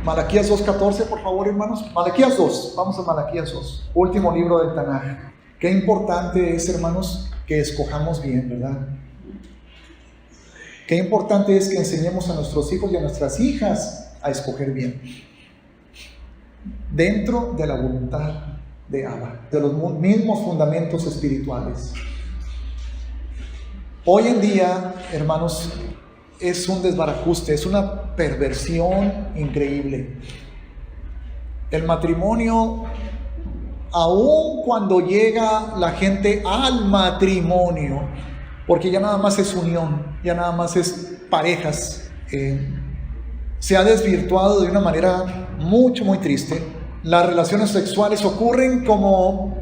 Malaquías 2:14, por favor, hermanos. Malaquías 2, vamos a Malaquías 2, último libro del Tanaj. Qué importante es, hermanos, que escojamos bien, ¿verdad? Qué importante es que enseñemos a nuestros hijos y a nuestras hijas a escoger bien, dentro de la voluntad de Abba, de los mismos fundamentos espirituales. Hoy en día, hermanos, es un desbarajuste, es una perversión increíble. El matrimonio, aun cuando llega la gente al matrimonio, porque ya nada más es unión, ya nada más es parejas, se ha desvirtuado de una manera muy triste. Las relaciones sexuales ocurren como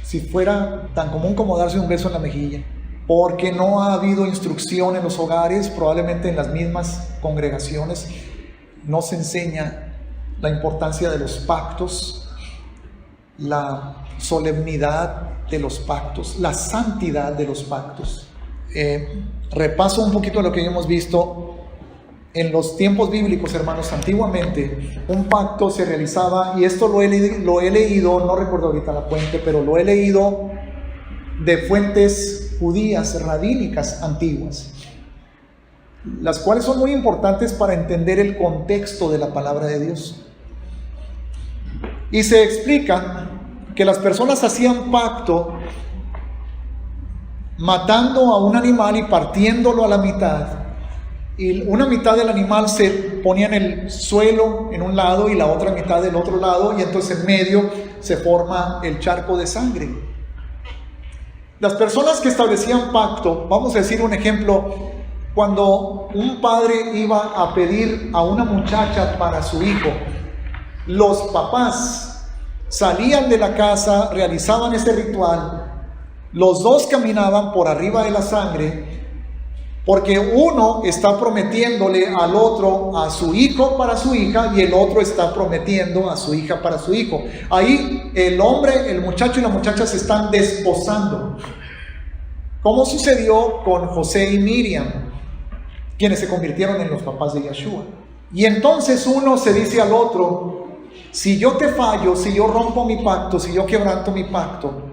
si fuera tan común como darse un beso en la mejilla, porque no ha habido instrucción en los hogares, probablemente en las mismas congregaciones no se enseña la importancia de los pactos, la solemnidad de los pactos, la santidad de los pactos. Repaso un poquito lo que hemos visto en los tiempos bíblicos, hermanos. Antiguamente un pacto se realizaba, y esto lo he leído, no recuerdo ahorita la fuente, pero lo he leído de fuentes judías, rabínicas antiguas, las cuales son muy importantes para entender el contexto de la palabra de Dios. Y se explica que las personas hacían pacto matando a un animal y partiéndolo a la mitad, y una mitad del animal se ponía en el suelo en un lado y la otra mitad del otro lado, y entonces en medio se forma el charco de sangre. Las personas que establecían pacto, vamos a decir un ejemplo, cuando un padre iba a pedir a una muchacha para su hijo, los papás salían de la casa, realizaban este ritual, los dos caminaban por arriba de la sangre, porque uno está prometiéndole al otro a su hijo para su hija, y el otro está prometiendo a su hija para su hijo. Ahí el hombre, el muchacho y la muchacha se están desposando, como sucedió con José y Miriam, quienes se convirtieron en los papás de Yeshua. Y entonces uno se dice al otro: si yo te fallo, si yo rompo mi pacto, si yo quebranto mi pacto,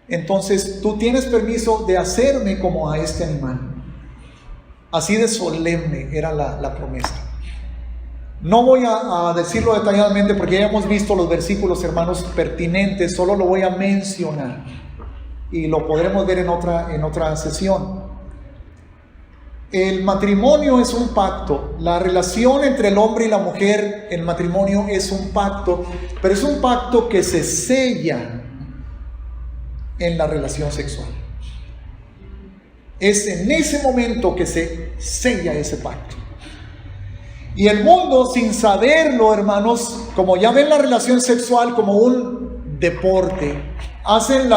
entonces tú tienes permiso de hacerme como a este animal. Así de solemne era la promesa. No voy a decirlo detalladamente porque ya hemos visto los versículos, hermanos, pertinentes. Solo lo voy a mencionar y lo podremos ver en otra sesión. El matrimonio es un pacto. La relación entre el hombre y la mujer, el matrimonio es un pacto, pero es un pacto que se sella en la relación sexual. Es en ese momento que se sella ese pacto. Y el mundo, sin saberlo, hermanos, como ya ven la relación sexual como un deporte, hacen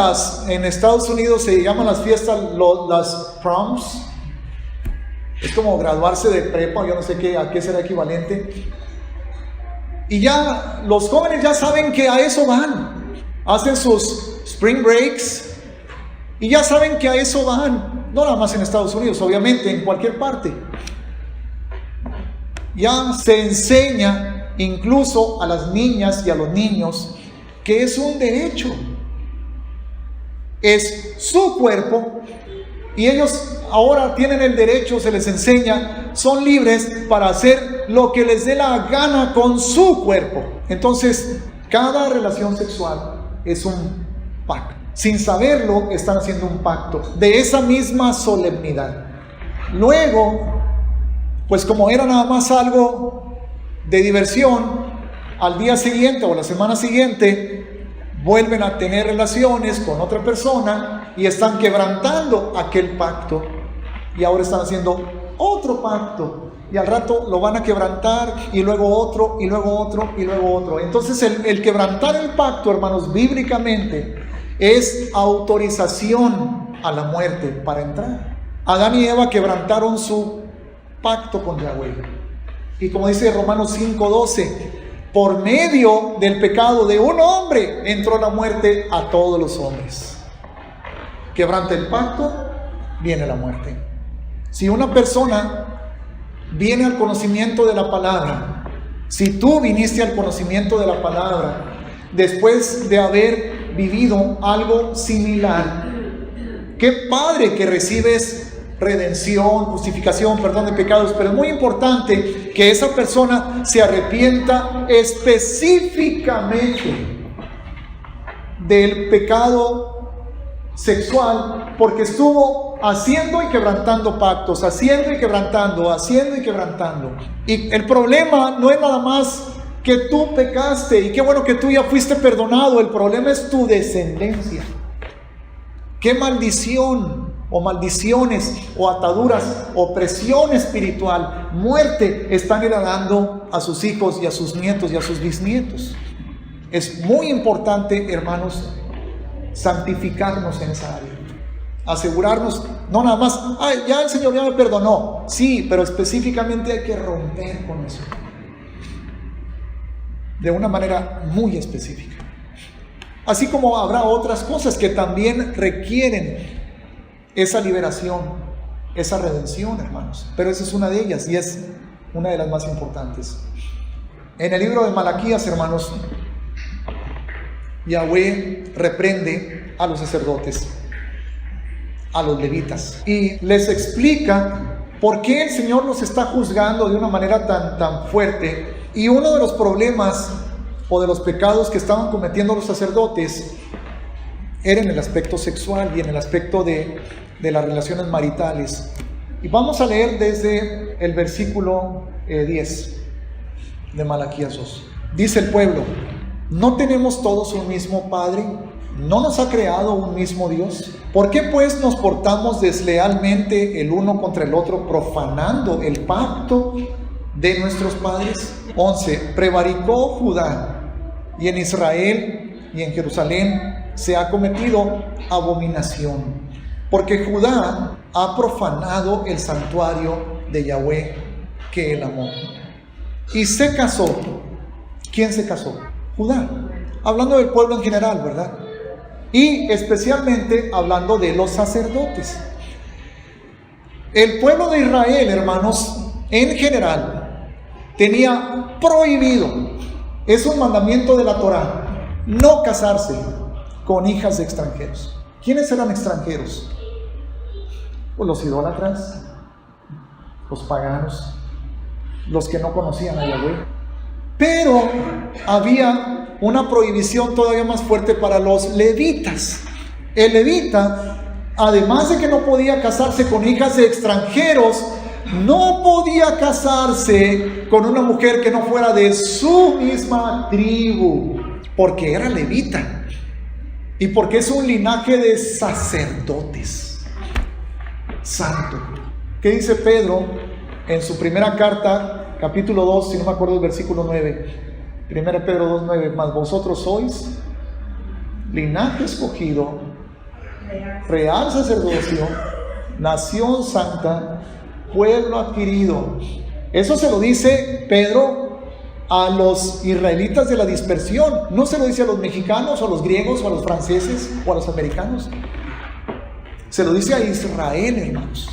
en Estados Unidos se llaman las fiestas, las proms. Es como graduarse de prepa, yo no sé a qué será equivalente. Y ya los jóvenes ya saben que a eso van. Hacen sus spring breaks y ya saben que a eso van. No nada más en Estados Unidos, obviamente, en cualquier parte. Ya se enseña incluso a las niñas y a los niños que es un derecho. Es su cuerpo y ellos ahora tienen el derecho, se les enseña, son libres para hacer lo que les dé la gana con su cuerpo. Entonces, cada relación sexual es un pacto. Sin saberlo, están haciendo un pacto de esa misma solemnidad. Luego, pues como era nada más algo de diversión, al día siguiente o la semana siguiente vuelven a tener relaciones con otra persona y están quebrantando aquel pacto, y ahora están haciendo otro pacto, y al rato lo van a quebrantar, y luego otro, y luego otro, y luego otro. Entonces el quebrantar el pacto, hermanos, bíblicamente es autorización a la muerte para entrar. Adán y Eva quebrantaron su pacto con Yahweh, y como dice Romanos 5:12, por medio del pecado de un hombre entró la muerte a todos los hombres. Quebranta el pacto, viene la muerte. Si una persona viene al conocimiento de la palabra Si tú viniste al conocimiento de la palabra después de haber vivido algo similar, qué padre que recibes redención, justificación, perdón de pecados, pero es muy importante que esa persona se arrepienta específicamente del pecado sexual, porque estuvo haciendo y quebrantando pactos, haciendo y quebrantando, haciendo y quebrantando. Y el problema no es nada más que tú pecaste, y qué bueno que tú ya fuiste perdonado. El problema es tu descendencia. Qué maldición o maldiciones o ataduras, opresión espiritual, muerte están heredando a sus hijos y a sus nietos y a sus bisnietos. Es muy importante, hermanos, santificarnos en esa área. Asegurarnos, no nada más, ya el Señor ya me perdonó. Sí, pero específicamente hay que romper con eso. De una manera muy específica. Así como habrá otras cosas que también requieren esa liberación, esa redención, hermanos. Pero esa es una de ellas y es una de las más importantes. En el libro de Malaquías, hermanos, Yahweh reprende a los sacerdotes, a los levitas, y les explica por qué el Señor los está juzgando de una manera tan fuerte. Y uno de los problemas o de los pecados que estaban cometiendo los sacerdotes era en el aspecto sexual y en el aspecto de las relaciones maritales. Y vamos a leer desde el versículo 10 de Malaquías 2. Dice el pueblo: ¿no tenemos todos un mismo Padre? ¿No nos ha creado un mismo Dios? ¿Por qué pues nos portamos deslealmente el uno contra el otro, profanando el pacto de nuestros padres? 11. Prevaricó Judá, y en Israel y en Jerusalén se ha cometido abominación, porque Judá ha profanado el santuario de Yahweh que él amó. Y se casó. ¿Quién se casó? Judá. Hablando del pueblo en general, ¿verdad? Y especialmente hablando de los sacerdotes. El pueblo de Israel, hermanos, en general, tenía prohibido, es un mandamiento de la Torá, no casarse con hijas de extranjeros. ¿Quiénes eran extranjeros? Pues los idólatras, los paganos, los que no conocían a Yahweh. Pero había una prohibición todavía más fuerte para los levitas. El levita, además de que no podía casarse con hijas de extranjeros, no podía casarse con una mujer que no fuera de su misma tribu, porque era levita y porque es un linaje de sacerdotes santo. ¿Qué dice Pedro en su primera carta, capítulo 2, si no me acuerdo el versículo 9? 1 Pedro 2:9, mas vosotros sois linaje escogido, real sacerdocio, nación santa, pueblo adquirido. Eso se lo dice Pedro a los israelitas de la dispersión. No se lo dice a los mexicanos, o a los griegos, o a los franceses, o a los americanos. Se lo dice a Israel, hermanos.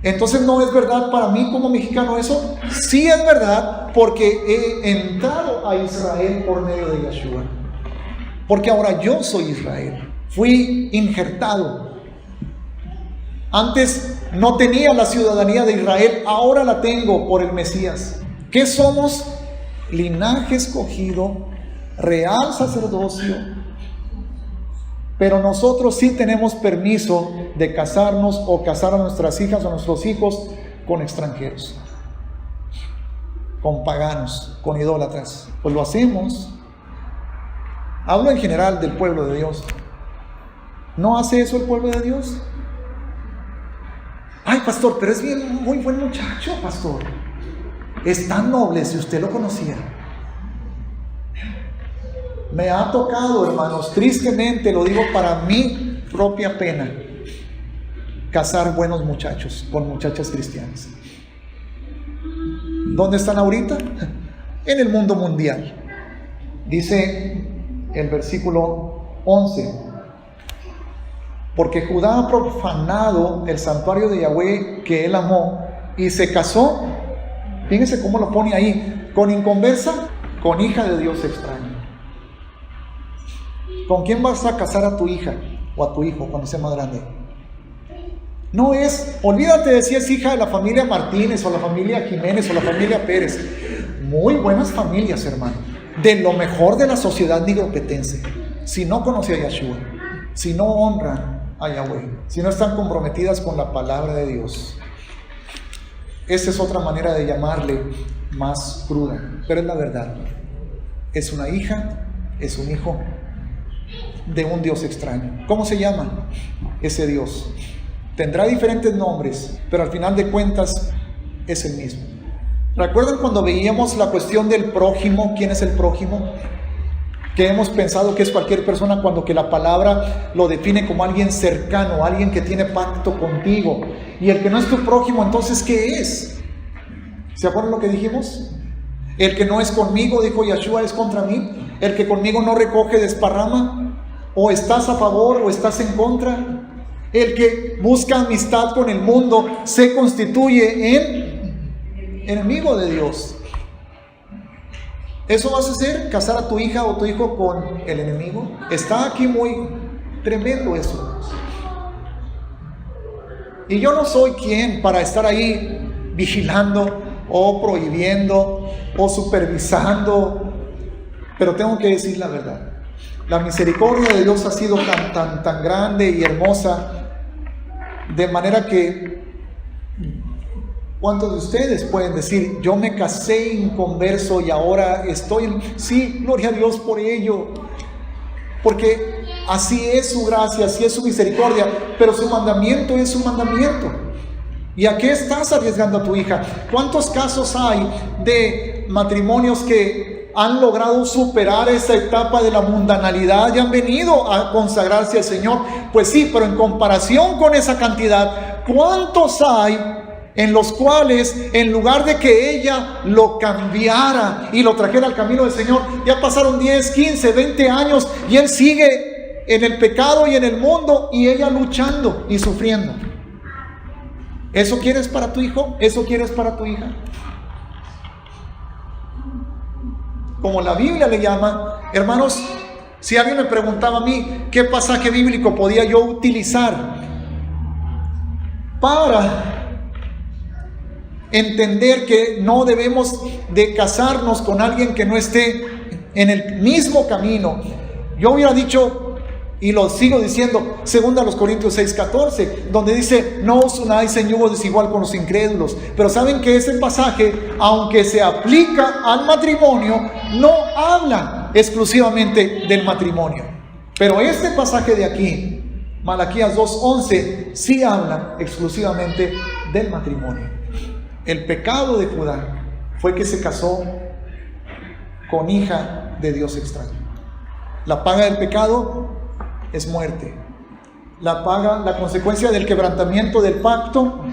Entonces, ¿no es verdad para mí como mexicano eso? Sí es verdad, porque he entrado a Israel por medio de Yeshua. Porque ahora yo soy Israel. Fui injertado. Antes no tenía la ciudadanía de Israel, ahora la tengo por el Mesías. ¿Qué somos? Linaje escogido, real sacerdocio. Pero nosotros sí tenemos permiso de casarnos o casar a nuestras hijas o a nuestros hijos con extranjeros, con paganos, con idólatras. Pues lo hacemos. Hablo en general del pueblo de Dios. ¿No hace eso el pueblo de Dios? Ay, pastor, pero es bien, muy buen muchacho, pastor. Es tan noble, si usted lo conociera. Me ha tocado, hermanos, tristemente, lo digo para mi propia pena, casar buenos muchachos con muchachas cristianas. ¿Dónde están ahorita? En el mundo mundial. Dice el versículo 11: porque Judá ha profanado el santuario de Yahweh que él amó y se casó Fíjense cómo lo pone ahí. Con inconversa, con hija de Dios extraño. ¿Con quién vas a casar a tu hija o a tu hijo cuando sea más grande? No es, olvídate de si es hija de la familia Martínez o la familia Jiménez o la familia Pérez. Muy buenas familias, hermano. De lo mejor de la sociedad nigropetense. Si no conoce a Yahshua, si no honran a Yahweh, si no están comprometidas con la palabra de Dios. Esa es otra manera de llamarle más cruda, pero es la verdad. Es una hija, es un hijo de un Dios extraño. ¿Cómo se llama ese Dios? Tendrá diferentes nombres, pero al final de cuentas es el mismo. ¿Recuerdan cuando veíamos la cuestión del prójimo? ¿Quién es el prójimo? Que hemos pensado que es cualquier persona, cuando que la palabra lo define como alguien cercano, alguien que tiene pacto contigo. Y el que no es tu prójimo, entonces, ¿qué es? ¿Se acuerdan lo que dijimos? El que no es conmigo, dijo Yahshua, es contra mí. El que conmigo no recoge, desparrama. O estás a favor o estás en contra. El que busca amistad con el mundo se constituye en enemigo de Dios. ¿Eso vas a hacer? ¿Casar a tu hija o tu hijo con el enemigo? Está aquí muy tremendo eso. Y yo no soy quien para estar ahí vigilando o prohibiendo o supervisando, pero tengo que decir la verdad. La misericordia de Dios ha sido tan grande y hermosa, de manera que ¿cuántos de ustedes pueden decir, yo me casé inconverso y ahora estoy en... Sí, gloria a Dios por ello, porque así es su gracia, así es su misericordia, pero su mandamiento es su mandamiento. ¿Y a qué estás arriesgando a tu hija? ¿Cuántos casos hay de matrimonios que han logrado superar esa etapa de la mundanalidad y han venido a consagrarse al Señor? Pues sí, pero en comparación con esa cantidad, ¿cuántos hay en los cuales, en lugar de que ella lo cambiara y lo trajera al camino del Señor, ya pasaron 10, 15, 20 años y él sigue en el pecado y en el mundo y ella luchando y sufriendo? ¿Eso quieres para tu hijo? ¿Eso quieres para tu hija? Como la Biblia le llama, hermanos, si alguien me preguntaba a mí qué pasaje bíblico podía yo utilizar para entender que no debemos de casarnos con alguien que no esté en el mismo camino, yo hubiera dicho, y lo sigo diciendo, 2 Corintios 6:14, donde dice, no os unáis en yugo desigual con los incrédulos. Pero saben que ese pasaje, aunque se aplica al matrimonio, no habla exclusivamente del matrimonio. Pero este pasaje de aquí, Malaquías 2:11, sí habla exclusivamente del matrimonio. El pecado de Judá fue que se casó con hija de Dios extraño. La paga del pecado es muerte. La paga, la consecuencia del quebrantamiento del pacto,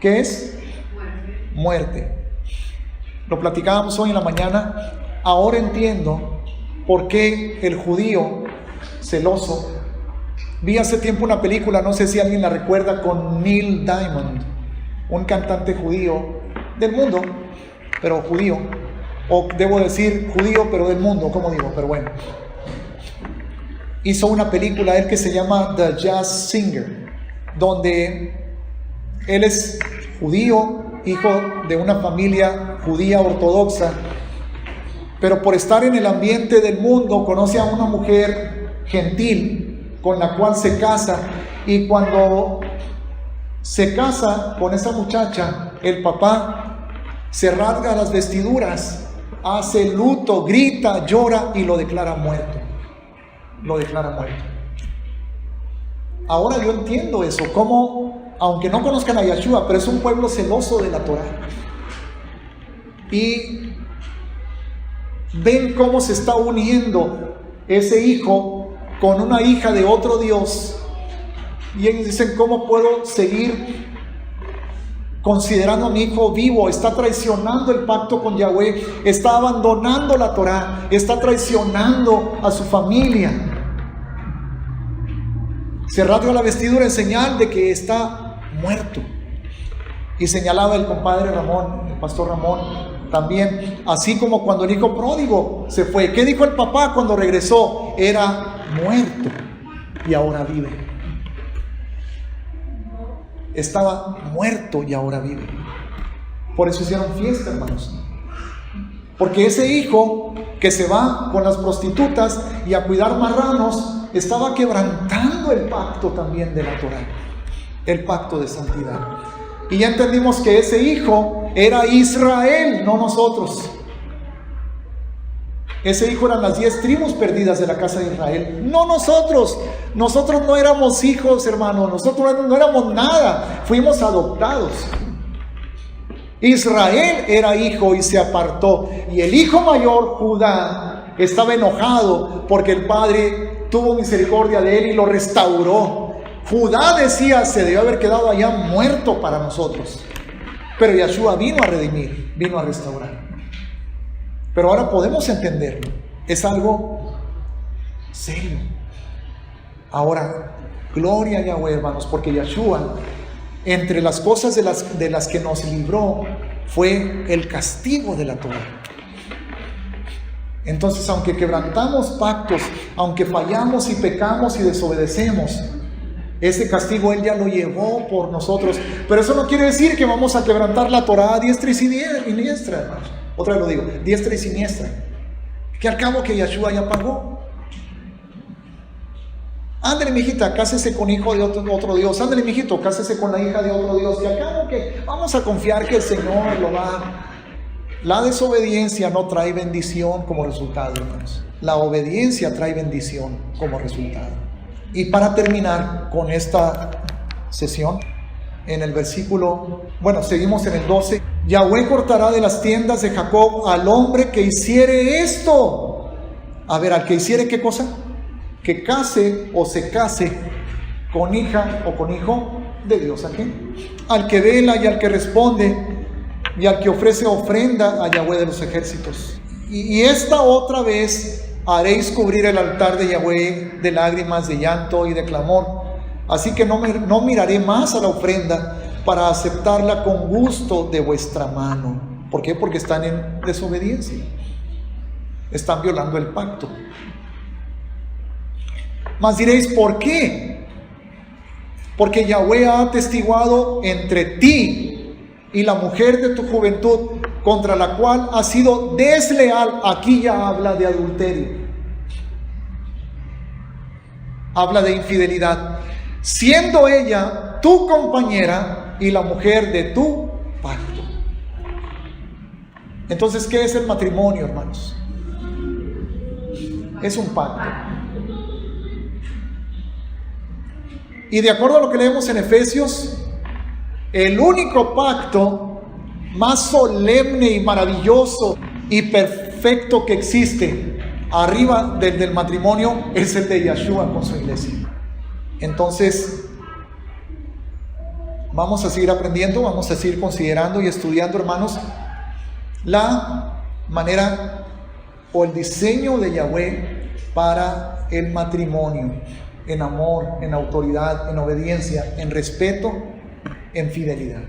¿qué es? Muerte. Lo platicábamos hoy en la mañana. Ahora entiendo por qué el judío celoso. Vi hace tiempo una película, no sé si alguien la recuerda, con Neil Diamond, un cantante judío del mundo, pero judío, o debo decir judío pero del mundo, ¿cómo digo? Pero bueno, hizo una película él que se llama The Jazz Singer, donde él es judío, hijo de una familia judía ortodoxa, pero por estar en el ambiente del mundo conoce a una mujer gentil con la cual se casa, y cuando se casa con esa muchacha, el papá se rasga las vestiduras, hace luto, grita, llora y lo declara muerto. Lo declara muerto. Ahora yo entiendo eso, como aunque no conozcan a Yahshua, pero es un pueblo celoso de la Torah. Y ven cómo se está uniendo ese hijo con una hija de otro Dios. Y ellos dicen, ¿cómo puedo seguir considerando a mi hijo vivo? Está traicionando el pacto con Yahweh, está abandonando la Torah, está traicionando a su familia. Se rasga la vestidura en señal de que está muerto. Y señalaba el compadre Ramón, el pastor Ramón, también, así como cuando el hijo pródigo se fue. ¿Qué dijo el papá cuando regresó? Era muerto y ahora vive. Estaba muerto y ahora vive. Por eso hicieron fiesta, hermanos. Porque ese hijo que se va con las prostitutas y a cuidar marranos, estaba quebrantando el pacto también de la Torá, el pacto de santidad. Y ya entendimos que ese hijo era Israel, no nosotros. Ese hijo eran las 10 tribus perdidas de la casa de Israel, no nosotros. Nosotros no éramos hijos, hermano. Nosotros no éramos nada. Fuimos adoptados. Israel era hijo y se apartó. Y el hijo mayor, Judá, estaba enojado porque el padre tuvo misericordia de él y lo restauró. Judá decía, se debió haber quedado allá muerto para nosotros. Pero Yeshua vino a redimir, vino a restaurar. Pero ahora podemos entenderlo. Es algo serio. Ahora, gloria a Yahweh, hermanos, porque Yeshua, entre las cosas de las que nos libró, fue el castigo de la Torá. Entonces, aunque quebrantamos pactos, aunque fallamos y pecamos y desobedecemos, ese castigo Él ya lo llevó por nosotros. Pero eso no quiere decir que vamos a quebrantar la Torá a diestra y siniestra, hermanos. Otra vez lo digo, diestra y siniestra. Que al cabo que Yeshua ya pagó. Ándale, mijita, cásese con hijo de otro Dios. Ándale, mijito, cásese con la hija de otro Dios. Que al cabo que vamos a confiar que el Señor lo va. La desobediencia no trae bendición como resultado, hermanos. La obediencia trae bendición como resultado. Y para terminar con esta sesión, en el versículo, seguimos en el 12. Yahweh cortará de las tiendas de Jacob al hombre que hiciere esto. A ver, al que hiciere, ¿qué cosa? Que case o se case con hija o con hijo de Dios ajeno. Al que vela y al que responde y al que ofrece ofrenda a Yahweh de los ejércitos. Y esta otra vez haréis cubrir el altar de Yahweh de lágrimas, de llanto y de clamor. Así que no miraré más a la ofrenda para aceptarla con gusto de vuestra mano. ¿Por qué? Porque están en desobediencia. Están violando el pacto. Mas diréis, ¿por qué? Porque Yahweh ha atestiguado entre ti y la mujer de tu juventud, contra la cual has sido desleal. Aquí ya habla de adulterio. Habla de infidelidad. Siendo ella tu compañera y la mujer de tu pacto. Entonces, ¿qué es el matrimonio, hermanos? Es un pacto. Y de acuerdo a lo que leemos en Efesios, el único pacto más solemne y maravilloso y perfecto que existe arriba del matrimonio es el de Yeshua con su iglesia. Entonces, vamos a seguir aprendiendo, vamos a seguir considerando y estudiando, hermanos, la manera o el diseño de Yahweh para el matrimonio, en amor, en autoridad, en obediencia, en respeto, en fidelidad.